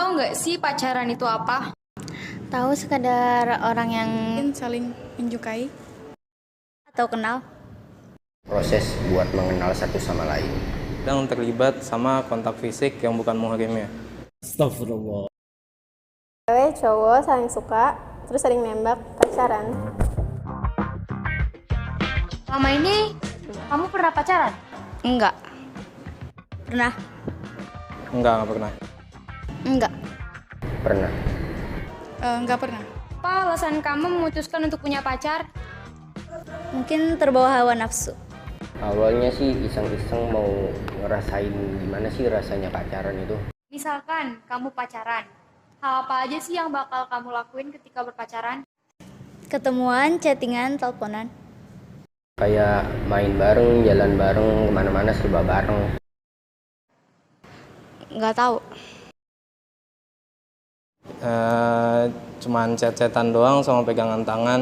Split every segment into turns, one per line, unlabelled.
tahu nggak sih pacaran itu apa?
Tahu sekadar orang yang
saling menyukai
atau kenal.
Proses buat mengenal satu sama lain.
Sedang terlibat sama kontak fisik yang bukan muhrimnya.
Astagfirullah.
Cewek cowok saling suka, terus sering nembak, pacaran.
Selama ini kamu pernah pacaran?
Enggak. Pernah?
Enggak pernah.
Enggak.
Pernah.
nggak pernah.
Apa alasan kamu memutuskan untuk punya pacar?
Mungkin terbawa hawa nafsu.
Awalnya sih iseng-iseng mau ngerasain gimana sih rasanya pacaran itu.
Misalkan kamu pacaran, hal apa aja sih yang bakal kamu lakuin ketika berpacaran?
Ketemuan, chattingan, teleponan.
Kayak main bareng, jalan bareng, kemana-mana serba bareng.
Enggak tahu.
Cuman chat-chatan doang sama pegangan tangan.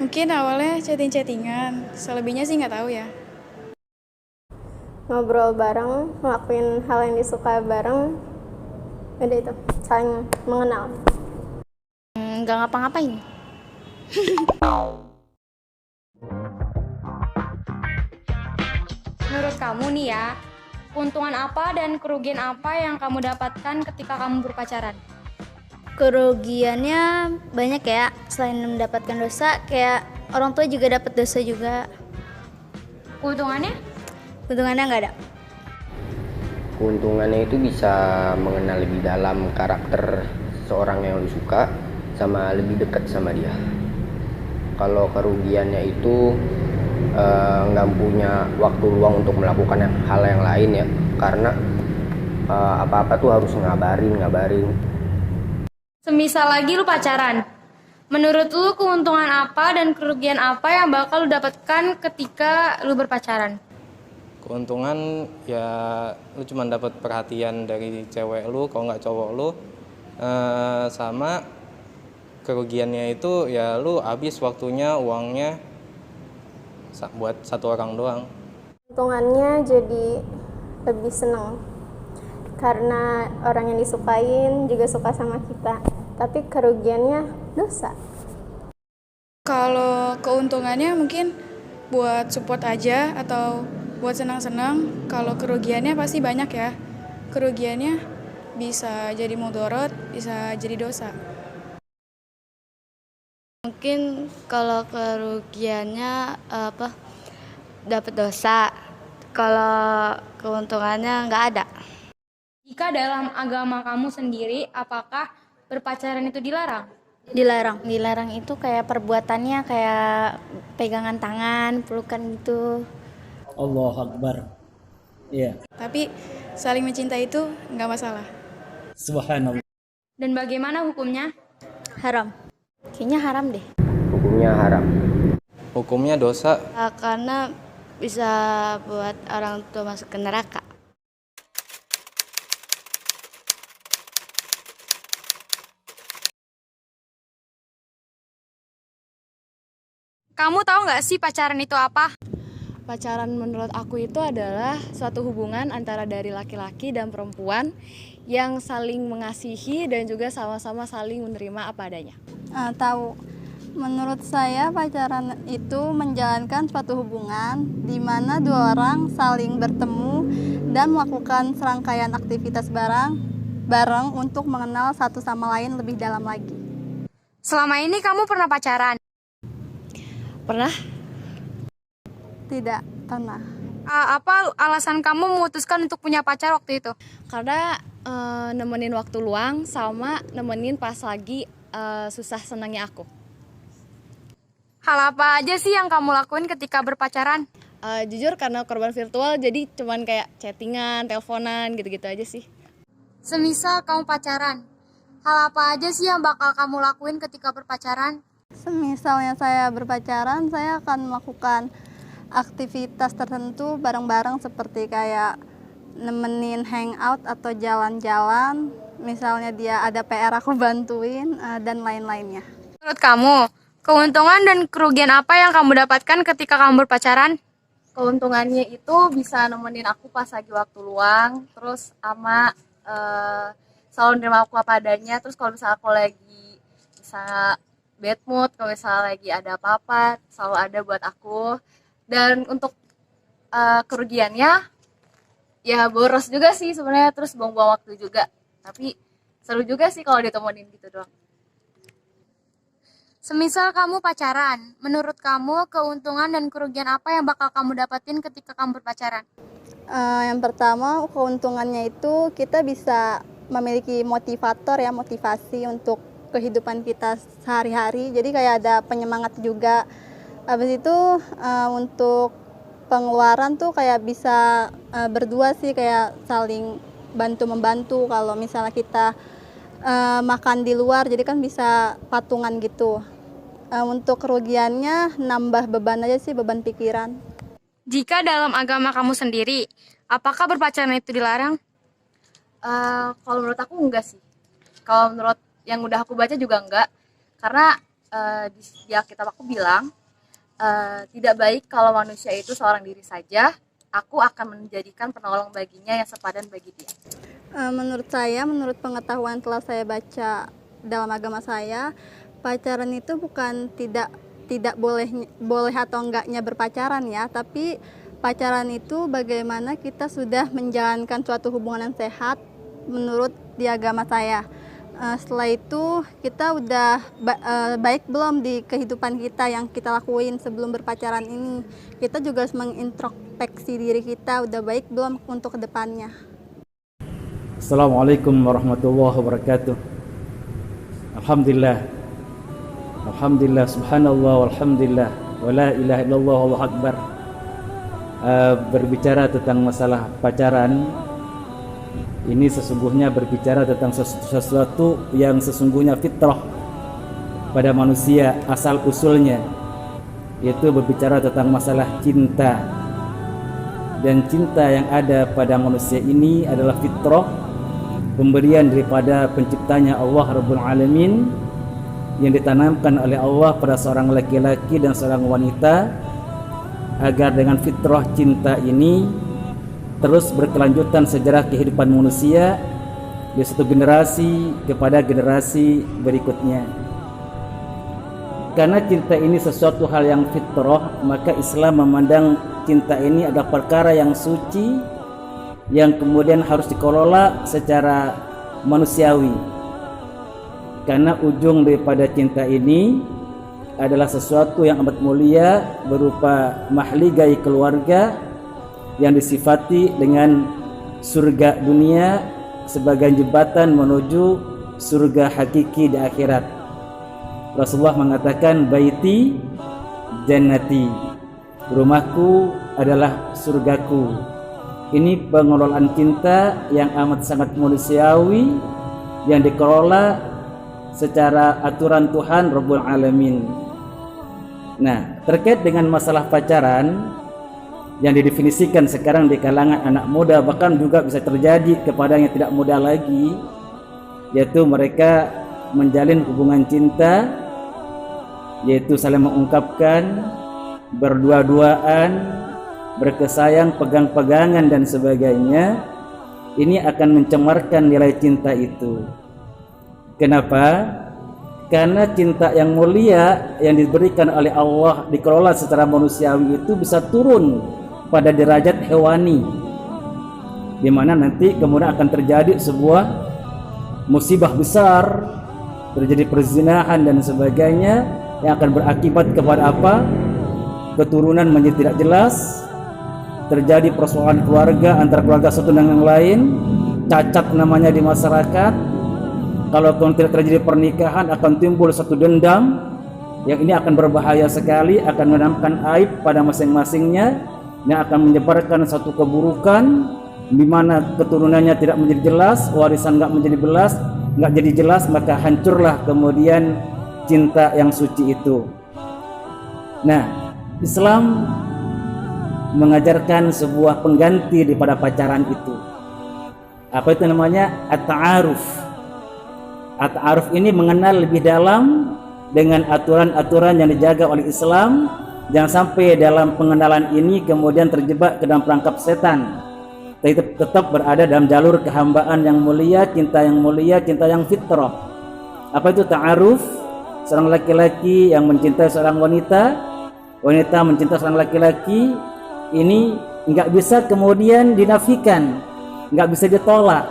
Mungkin awalnya chatting-chattingan, selebihnya sih nggak tahu ya.
Ngobrol bareng, ngelakuin hal yang disuka bareng, udah itu, saling mengenal.
Enggak ngapa-ngapain.
Menurut kamu nih ya, keuntungan apa dan kerugian apa yang kamu dapatkan ketika kamu berpacaran?
Kerugiannya banyak ya, selain mendapatkan dosa, kayak orang tua juga dapat dosa juga.
Keuntungannya?
Keuntungannya nggak ada.
Keuntungannya itu bisa mengenal lebih dalam karakter seorang yang lu suka, sama lebih dekat sama dia. Kalau kerugiannya itu nggak punya waktu luang untuk melakukan hal yang lain ya, karena apa-apa tuh harus ngabarin.
Semisal lagi lu pacaran, menurut lu keuntungan apa dan kerugian apa yang bakal lu dapatkan ketika lu berpacaran?
Keuntungan ya lu cuma dapat perhatian dari cewek lu, kalau nggak cowok lu. Sama kerugiannya itu ya lu habis waktunya, uangnya buat satu orang doang.
Keuntungannya jadi lebih seneng, karena orang yang disukain juga suka sama kita. Tapi kerugiannya dosa.
Kalau keuntungannya mungkin buat support aja atau buat senang-senang. Kalau kerugiannya pasti banyak ya. Kerugiannya bisa jadi mudorot, bisa jadi dosa.
Mungkin kalau kerugiannya dapat dosa. Kalau keuntungannya nggak ada.
Jika dalam agama kamu sendiri, apakah berpacaran itu dilarang?
Dilarang. Dilarang itu kayak perbuatannya kayak pegangan tangan, pelukan gitu.
Allah Akbar. Iya.
Tapi saling mencintai itu nggak masalah.
Subhanallah.
Dan bagaimana hukumnya?
Haram. Kayaknya haram deh.
Hukumnya haram.
Hukumnya dosa.
Karena bisa buat orang tua masuk ke neraka.
Kamu tahu nggak sih pacaran itu apa?
Pacaran menurut aku itu adalah suatu hubungan antara dari laki-laki dan perempuan yang saling mengasihi dan juga sama-sama saling menerima apa adanya.
Tahu. Menurut saya pacaran itu menjalankan suatu hubungan di mana dua orang saling bertemu dan melakukan serangkaian aktivitas bareng untuk mengenal satu sama lain lebih dalam lagi.
Selama ini kamu pernah pacaran?
Pernah?
Tidak pernah.
Apa alasan kamu memutuskan untuk punya pacar waktu itu?
Karena nemenin waktu luang sama nemenin pas lagi susah senangnya aku.
Hal apa aja sih yang kamu lakuin ketika berpacaran?
Jujur karena korban virtual jadi cuman kayak chattingan, teleponan gitu-gitu aja sih.
Semisal kamu pacaran, hal apa aja sih yang bakal kamu lakuin ketika berpacaran?
Semisalnya saya berpacaran, saya akan melakukan aktivitas tertentu bareng-bareng seperti kayak nemenin hangout atau jalan-jalan. Misalnya dia ada PR aku bantuin dan lain-lainnya.
Menurut kamu, keuntungan dan kerugian apa yang kamu dapatkan ketika kamu berpacaran?
Keuntungannya itu bisa nemenin aku pas lagi waktu luang, terus sama
selalu nerima aku apa adanya. Terus kalau misalnya aku lagi misalnya bad mood, kalau misalnya lagi ada apa-apa, selalu ada buat aku. Dan untuk kerugiannya ya boros juga sih sebenarnya, terus buang-buang waktu juga. Tapi seru juga sih kalau ditemenin gitu doang.
Semisal kamu pacaran, menurut kamu keuntungan dan kerugian apa yang bakal kamu dapetin ketika kamu berpacaran?
Yang pertama, keuntungannya itu kita bisa memiliki motivator ya, motivasi untuk kehidupan kita sehari-hari. Jadi kayak ada penyemangat juga. Habis itu untuk pengeluaran tuh kayak bisa berdua sih, kayak saling bantu-membantu. Kalau misalnya kita makan di luar, jadi kan bisa patungan gitu. Untuk kerugiannya nambah beban aja sih, beban pikiran.
Jika dalam agama kamu sendiri, apakah berpacaran itu dilarang?
Kalau menurut aku enggak sih. Kalau menurut yang udah aku baca juga enggak. Karena di Alkitab aku bilang, tidak baik kalau manusia itu seorang diri saja. Aku akan menjadikan penolong baginya yang sepadan bagi dia.
Menurut saya, menurut pengetahuan telah saya baca dalam agama saya, pacaran itu bukan tidak boleh atau enggaknya berpacaran ya, tapi pacaran itu bagaimana kita sudah menjalankan suatu hubungan yang sehat menurut di agama saya. Setelah itu kita udah baik belum di kehidupan kita yang kita lakuin sebelum berpacaran ini. Kita juga harus mengintrospeksi diri kita, udah baik belum untuk kedepannya.
Assalamualaikum warahmatullahi wabarakatuh. Alhamdulillah. Alhamdulillah, subhanallah, walhamdulillah, wa la ilaha illallah, Allahu akbar. Berbicara tentang masalah pacaran, ini sesungguhnya berbicara tentang sesuatu yang sesungguhnya fitrah pada manusia asal usulnya, yaitu berbicara tentang masalah cinta. Dan cinta yang ada pada manusia ini adalah fitrah, pemberian daripada penciptanya Allah Rabbul Alamin, yang ditanamkan oleh Allah pada seorang laki-laki dan seorang wanita, agar dengan fitrah cinta ini terus berkelanjutan sejarah kehidupan manusia dari satu generasi kepada generasi berikutnya. Karena cinta ini sesuatu hal yang fitrah, maka Islam memandang cinta ini adalah perkara yang suci, yang kemudian harus dikelola secara manusiawi. Karena ujung daripada cinta ini adalah sesuatu yang amat mulia, berupa mahligai keluarga yang disifati dengan surga dunia sebagai jembatan menuju surga hakiki di akhirat. Rasulullah mengatakan, baiti jannati, rumahku adalah surgaku. Ini pengelolaan cinta yang amat sangat manusiawi, yang dikelola secara aturan Tuhan Rabbul Alamin. Nah, terkait dengan masalah pacaran yang didefinisikan sekarang di kalangan anak muda, bahkan juga bisa terjadi kepada yang tidak muda lagi, yaitu mereka menjalin hubungan cinta, yaitu saling mengungkapkan, berdua-duaan, berkesayang, pegang-pegangan dan sebagainya. Ini akan mencemarkan nilai cinta itu. Kenapa? Karena cinta yang mulia yang diberikan oleh Allah, dikelola secara manusiawi, itu bisa turun pada derajat hewani, di mana nanti kemudian akan terjadi sebuah musibah besar, terjadi perzinahan dan sebagainya, yang akan berakibat kepada apa? Keturunan menjadi tidak jelas, terjadi persoalan keluarga antara keluarga satu dengan yang lain, cacat namanya di masyarakat. Kalau tidak terjadi pernikahan, akan timbul satu dendam yang ini akan berbahaya sekali, akan menanamkan aib pada masing-masingnya, yang akan menyebarkan satu keburukan di mana keturunannya tidak menjadi jelas, warisan nggak jadi jelas, maka hancurlah kemudian cinta yang suci itu. Nah, Islam mengajarkan sebuah pengganti daripada pacaran itu. Apa itu namanya? At-ta'aruf. At-ta'aruf ini mengenal lebih dalam dengan aturan-aturan yang dijaga oleh Islam. Jangan sampai dalam pengenalan ini kemudian terjebak ke dalam perangkap setan, tetap berada dalam jalur kehambaan yang mulia, cinta yang fitrah. Apa itu ta'aruf? Seorang laki-laki yang mencintai seorang wanita, wanita mencintai seorang laki-laki, ini nggak bisa kemudian dinafikan, nggak bisa ditolak,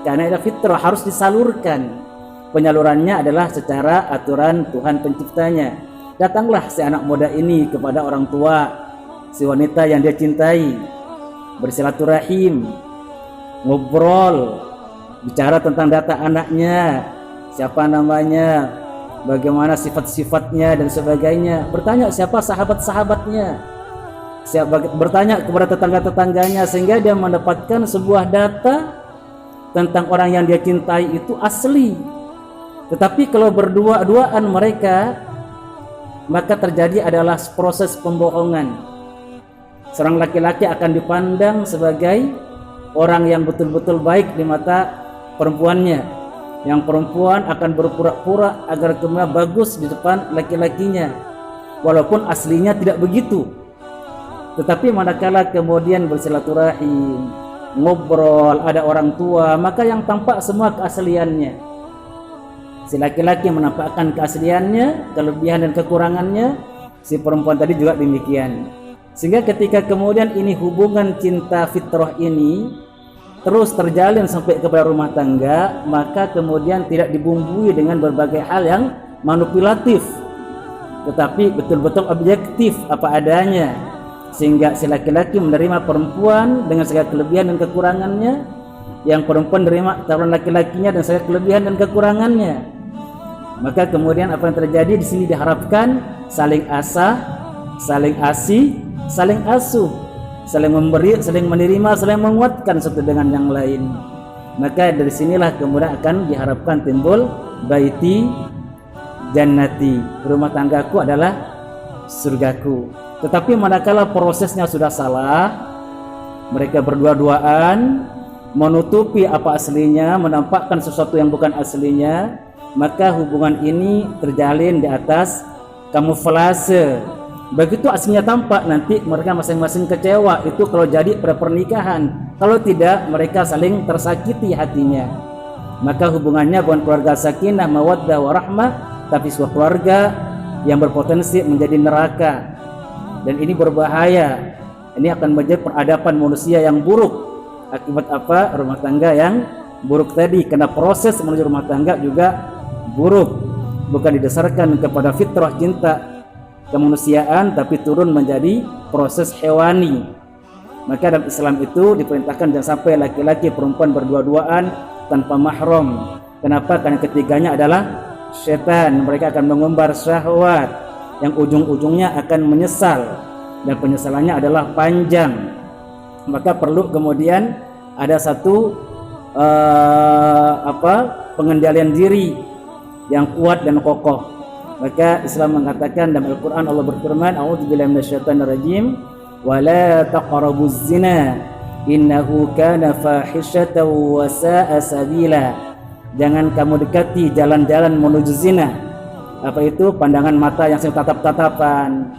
karena ada fitrah, harus disalurkan. Penyalurannya adalah secara aturan Tuhan penciptanya. Datanglah si anak muda ini kepada orang tua si wanita yang dia cintai, bersilaturahim, ngobrol, bicara tentang data anaknya, siapa namanya, bagaimana sifat-sifatnya dan sebagainya. Bertanya siapa sahabat-sahabatnya, bertanya kepada tetangga-tetangganya, sehingga dia mendapatkan sebuah data tentang orang yang dia cintai itu asli. Tetapi kalau berdua-duaan mereka, maka terjadi adalah proses pembohongan. Seorang laki-laki akan dipandang sebagai orang yang betul-betul baik di mata perempuannya. Yang perempuan akan berpura-pura agar kemudian bagus di depan laki-lakinya, walaupun aslinya tidak begitu. Tetapi manakala kemudian bersilaturahim, ngobrol, ada orang tua, maka yang tampak semua keasliannya. Si laki-laki menampakkan keasliannya, kelebihan dan kekurangannya, si perempuan tadi juga demikian. Sehingga ketika kemudian ini hubungan cinta fitrah ini terus terjalin sampai kepada rumah tangga, maka kemudian tidak dibumbui dengan berbagai hal yang manipulatif, tetapi betul-betul objektif apa adanya, sehingga si laki-laki menerima perempuan dengan segala kelebihan dan kekurangannya, yang perempuan menerima calon laki-lakinya dan segala kelebihan dan kekurangannya. Maka kemudian apa yang terjadi di sini diharapkan saling asah, saling asih, saling asuh, saling memberi, saling menerima, saling menguatkan satu dengan yang lain. Maka dari sinilah kemudian akan diharapkan timbul baiti jannati, rumah tanggaku adalah surgaku. Tetapi manakala prosesnya sudah salah, mereka berdua-duaan menutupi apa aslinya, menampakkan sesuatu yang bukan aslinya, maka hubungan ini terjalin di atas kamuflase. Begitu aslinya tampak, nanti mereka masing-masing kecewa. Itu kalau jadi pada pernikahan. Kalau tidak, mereka saling tersakiti hatinya. Maka hubungannya bukan keluarga sakinah, mawaddah, warahmah, tapi sebuah keluarga yang berpotensi menjadi neraka. Dan ini berbahaya. Ini akan menjadi peradaban manusia yang buruk. Akibat apa? Rumah tangga yang buruk tadi. Karena proses menuju rumah tangga juga buruk, bukan didasarkan kepada fitrah cinta kemanusiaan, tapi turun menjadi proses hewani. Maka dalam Islam itu diperintahkan jangan sampai laki-laki perempuan berdua-duaan tanpa mahram. Kenapa? Karena ketiganya adalah setan. Mereka akan mengumbar syahwat yang ujung-ujungnya akan menyesal, dan penyesalannya adalah panjang. Maka perlu kemudian ada satu pengendalian diri yang kuat dan kokoh. Maka Islam mengatakan dalam Al-Quran, Allah berfirman, a'udzubillahi minasyaitonirrajim, wa la taqrabuz zina innahu kana fahishatan wa sa'a sabila. Jangan kamu dekati jalan-jalan menuju zina. Apa itu? Pandangan mata yang sering tatap-tatapan,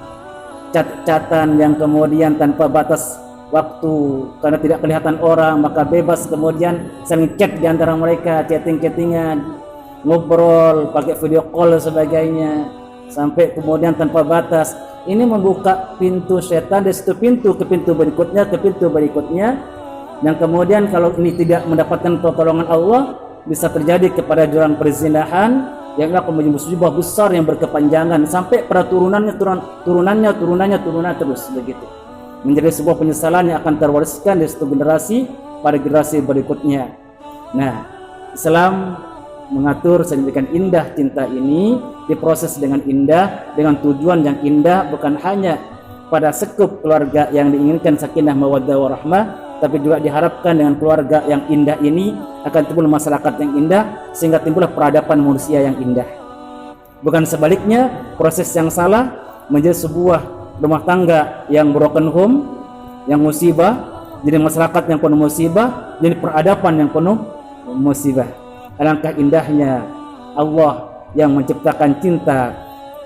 cat-catan yang kemudian tanpa batas waktu, karena tidak kelihatan orang, maka bebas kemudian saling chat di antara mereka, chatting-chattingan, ngobrol, pakai video call dan sebagainya, sampai kemudian tanpa batas. Ini membuka pintu setan dari situ pintu ke pintu berikutnya, ke pintu berikutnya, yang kemudian kalau ini tidak mendapatkan pertolongan Allah, bisa terjadi kepada jurang perzinahan yang akan menjadi musibah besar yang berkepanjangan sampai pada turunannya terus begitu, menjadi sebuah penyesalan yang akan terwariskan dari satu generasi pada generasi berikutnya. Nah, Islam mengatur sedemikian indah cinta ini, diproses dengan indah, dengan tujuan yang indah, bukan hanya pada sekup keluarga yang diinginkan sakinah mawaddah warahmah, tapi juga diharapkan dengan keluarga yang indah ini akan timbul masyarakat yang indah, sehingga timbullah peradaban manusia yang indah. Bukan sebaliknya, proses yang salah menjadi sebuah rumah tangga yang broken home, yang musibah, jadi masyarakat yang penuh musibah, jadi peradaban yang penuh musibah. Alangkah indahnya Allah yang menciptakan cinta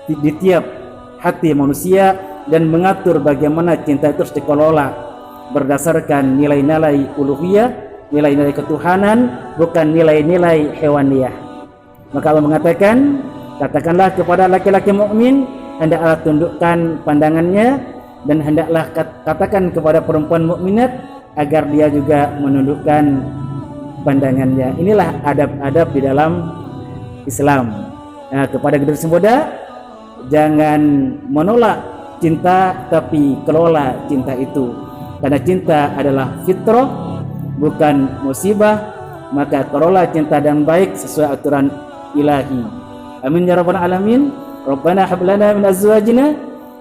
di tiap hati manusia dan mengatur bagaimana cinta itu harus dikelola. berdasarkan nilai-nilai uluhiyah, nilai-nilai ketuhanan, bukan nilai-nilai hewaniyah. Maka Allah mengatakan, katakanlah kepada laki-laki mukmin, hendaklah tundukkan pandangannya, dan hendaklah katakan kepada perempuan mukminat agar dia juga menundukkan pandangannya. Inilah adab-adab di dalam Islam. Nah, kepada generasi muda, jangan menolak cinta, tapi kelola cinta itu. Karena cinta adalah fitrah, bukan musibah. Maka kelola cinta dan baik sesuai aturan ilahi. Amin ya rabbal alamin. Rabbana hab lana min azwajina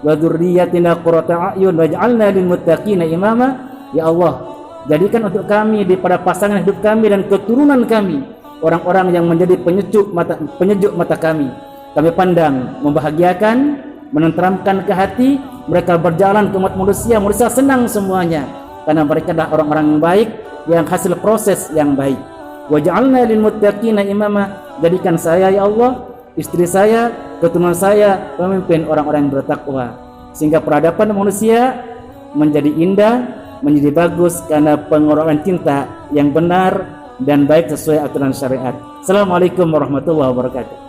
wa dzurriyyatina qurrata a'yun waj'alna lil muttaqina imama. Ya Allah, jadikan untuk kami pada pasangan hidup kami dan keturunan kami orang-orang yang menjadi penyejuk mata kami. Kami pandang membahagiakan, menenteramkan ke hati. Mereka berjalan ke umat manusia senang semuanya karena mereka adalah orang-orang yang baik, yang hasil proses yang baik. Waj'alna lil muttaqina imama. Jadikan saya ya Allah, istri saya, keturunan saya pemimpin orang-orang yang bertakwa, sehingga peradaban manusia menjadi indah, menjadi bagus karena pengorbanan cinta yang benar dan baik sesuai aturan syariat. Assalamualaikum warahmatullahi wabarakatuh.